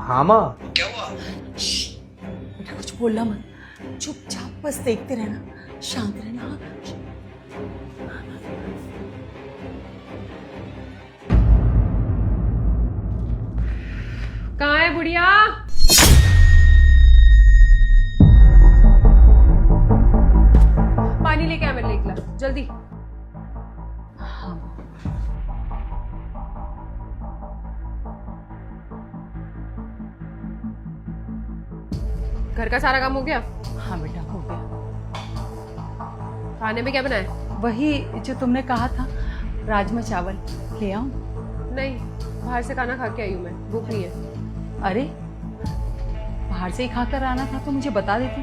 हाँ माँ। क्या हुआ? बेटा कुछ बोलना मत, चुपचाप बस देखते रहना, शांत रहना। हाँ? कहाँ है बुढ़िया? पानी लेके आ मेरे लिए एक गिलास, जल्दी। घर का सारा काम हो गया? हाँ बेटा हो गया। खाने में क्या बनाया? वही जो तुमने कहा था, राजमा चावल ले आऊं? नहीं, बाहर से खाना खा के आई हूँ मैं, भूख नहीं है। अरे बाहर से ही खाकर आना था तो मुझे बता देती,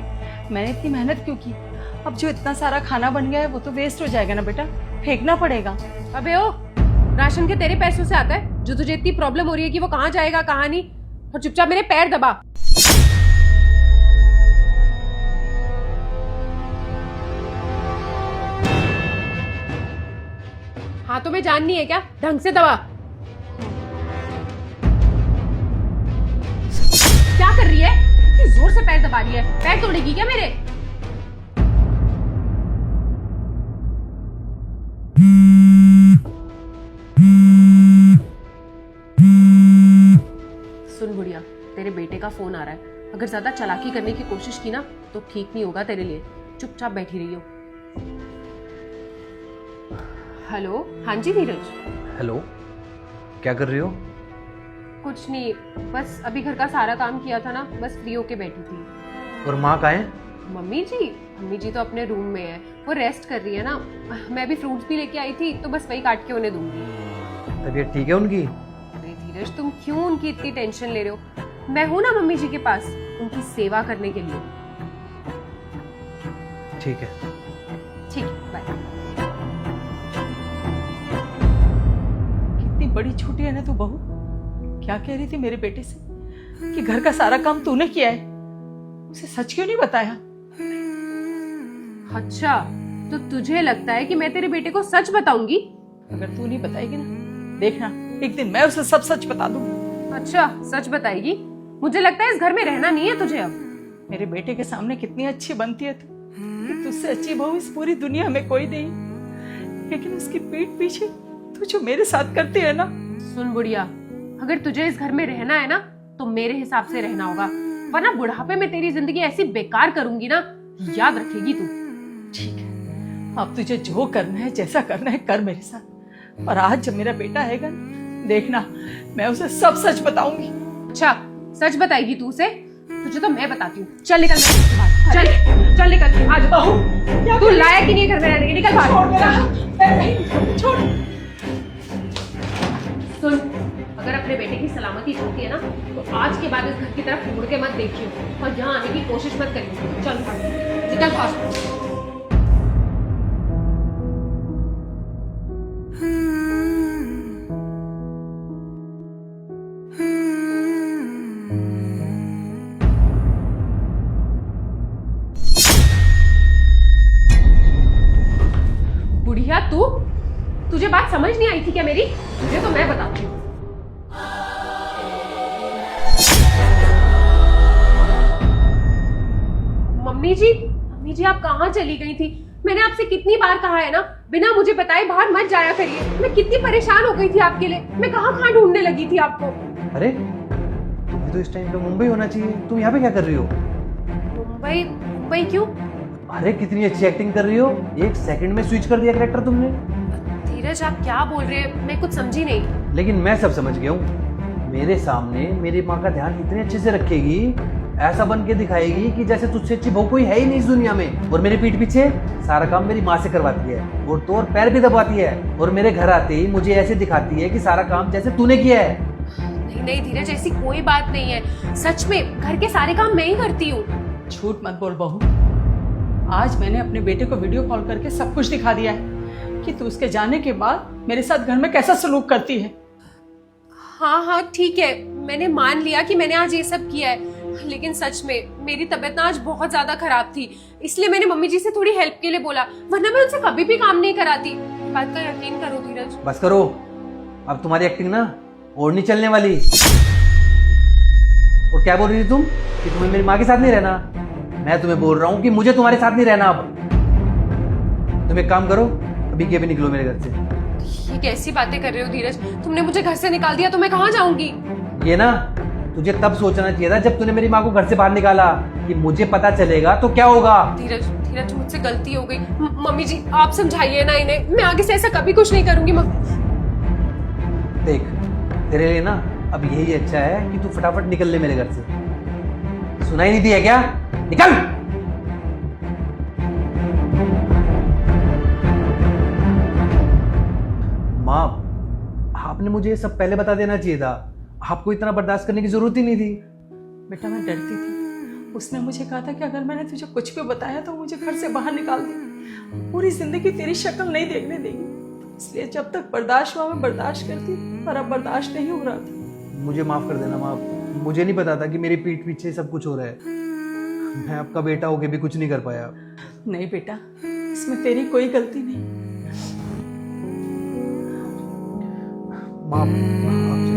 मैंने इतनी मेहनत क्यों की। अब जो इतना सारा खाना बन गया है वो तो वेस्ट हो जाएगा ना बेटा, फेंकना पड़ेगा। अबे ओ, राशन के तेरे पैसों से आता है? जो तुझे इतनी प्रॉब्लम हो रही है कि वो कहाँ जाएगा कहाँ नहीं, और चुपचाप मेरे पैर दबा। हाथों में जान नहीं है क्या? ढंग से दबा। क्या कर रही है? इतनी जोर से पैर दबा रही है, पैर तोड़ेगी क्या मेरे? सुन बुढ़िया, तेरे बेटे का फोन आ रहा है, अगर ज्यादा चालाकी करने की कोशिश की ना तो ठीक नहीं होगा तेरे लिए। चुपचाप बैठी रही हो। हेलो, हाँ जी धीरज। हेलो, क्या कर रही हो? कुछ नहीं, बस अभी घर का सारा काम किया था ना, बस फ्री होके बैठी थी। और माँ कहाँ है? मम्मी जी तो अपने रूम में है, वो रेस्ट कर रही है ना। मैं भी फ्रूट्स भी लेके आई थी तो बस वही काट के उन्हें दूंगी। तबीयत ठीक है उनकी? अरे धीरज, तुम क्यों उनकी इतनी टेंशन ले रहे हो? मैं हूं ना मम्मी जी के पास, उनकी सेवा करने के लिए। ठीक है। ठीक है, बाय। कितनी बड़ी छुट्टी है ना तू बहू। क्या कह रही थी मेरे बेटे से कि घर का सारा काम तूने किया है? उसे सच क्यों नहीं बताया? अच्छा, तो तुझे लगता है कि मैं तेरे बेटे को सच बताऊंगी? अगर तू नहीं बताएगी ना, देखना एक दिन मैं उसे सब सच बता दूंगी। अच्छा, सच बताएगी? मुझे लगता है इस घर में रहना नहीं है तुझे अब। मेरे बेटे के सामने कितनी अच्छी बनती है तू, कि तुझसे अच्छी बहू इस पूरी दुनिया में कोई नहीं। लेकिन उसकी पीठ पीछे तू जो मेरे साथ करती है ना। सुन बुढ़िया, अगर तुझे इस घर में रहना है ना तो मेरे हिसाब से रहना होगा, वरना बुढ़ापे में तेरी जिंदगी ऐसी बेकार करूंगी ना, याद रखेगी तू। ठीक है, अब तुझे जो करना है, जैसा करना है कर मेरे साथ। और आज जब मेरा बेटा आएगा ना, देखना मैं उसे सब सच बताऊंगी। अच्छा, सच बताएगी तू उसे? तुझे तो मैं बताती हूँ। चल निकल मेरे से बाहर, चल चल निकल। आज तू लायक ही नहीं घर में रहने की, निकल बाहर। छोड़। सुन, अगर अपने बेटे की सलामती चाहती है ना तो आज के बाद इस घर की तरफ मुड़ के मत देखियो और यहाँ आने की कोशिश मत करियो। चल भाग, निकल फास्ट। बुढ़िया, तुझे बात समझ नहीं आई थी क्या मेरी? तुझे तो मैं बताती हूँ। मम्मी जी आप कहाँ चली गई थी? मैंने आपसे कितनी बार कहा है ना, बिना मुझे बताए बाहर मत जाया करिए। मैं कितनी परेशान हो गई थी आपके लिए, मैं कहाँ ढूंढने लगी थी आपको। अरे तुम्हें तो इस टाइम पे मुंबई होना चाहिए, तुम यहाँ पे क्या कर रही हो? मुंबई क्यों? अरे कितनी अच्छी एक्टिंग कर रही हो, एक सेकंड में स्विच कर दिया कैरेक्टर तुमने। धीरज, आप क्या बोल रहे हैं? मैं कुछ समझी नहीं। लेकिन मैं सब समझ गया हूँ। मेरे सामने मेरी माँ का ध्यान इतने अच्छे से रखेगी, ऐसा बन के दिखाएगी कि जैसे तुझसे अच्छी बहू कोई है ही नहीं इस दुनिया में। और मेरी पीठ पीछे सारा काम मेरी माँ से करवाती है, और तो और पैर भी दबाती है, और मेरे घर आते ही मुझे ऐसे दिखाती है कि सारा काम जैसे तूने किया है। नहीं धीरज, ऐसी कोई बात नहीं है। सच में घर के सारे काम मैं ही करती हूँ। झूठ मत बोल बहू। आज मैंने अपने बेटे को वीडियो कॉल करके सब कुछ दिखा दिया है कि तू उसके जाने के बाद मेरे साथ घर में कैसा सलूक करती है। हाँ ठीक है, मैंने मान लिया कि मैंने आज ये सब किया है, लेकिन सच में मेरी तबीयत ना आज बहुत ज्यादा खराब थी, इसलिए मैंने मम्मी जी से थोड़ी हेल्प के लिए बोला, वरना मैं उनसे कभी भी काम नहीं कराती। बात का यकीन करो धीरज। बस करो, अब तुम्हारी एक्टिंग ना और नहीं चलने वाली। और क्या बोल रही थी तुम कि तुम्हें मेरी माँ के साथ नहीं रहना? मैं तुम्हें बोल रहा हूँ कि मुझे तुम्हारे साथ नहीं रहना अब। तुम एक काम करो, अभी के भी निकलो मेरे घर से। ये कैसी बातें कर रहे हो धीरज? तुमने मुझे घर से निकाल दिया तो मैं कहाँ जाऊंगी? ये ना तुझे तब सोचना चाहिए था जब तूने मेरी माँ को घर से बाहर निकाला कि मुझे पता चलेगा तो क्या होगा। धीरज धीरज मुझसे गलती हो गई। मम्मी जी आप समझाइए ना इन्हें, मैं आगे से ऐसा कभी कुछ नहीं करूंगी। देख तेरे लिए ना अब यही अच्छा है कि तू फटाफट निकल ले मेरे घर से। सुनाई नहीं दिया क्या? निकल। माँ, आपने मुझे ये सब पहले बता देना चाहिए था। आपको इतना बर्दाश्त करने की जरूरत ही नहीं थी। बेटा मैं डरती थी। उसने मुझे कहा था कि अगर मैंने तुझे कुछ भी बताया तो मुझे घर से बाहर निकाल दे, पूरी जिंदगी तेरी शक्ल नहीं देखने देगी। इसलिए जब तक बर्दाश्त हुआ मैं बर्दाश्त करती, पर अब बर्दाश्त नहीं हो रहा था। मुझे माफ कर देना माँ, मुझे नहीं पता था कि मेरी पीठ पीछे सब कुछ हो रहा है। मैं आपका बेटा होके भी कुछ नहीं कर पाया। नहीं बेटा, इसमें तेरी कोई गलती नहीं। माँ, आपसे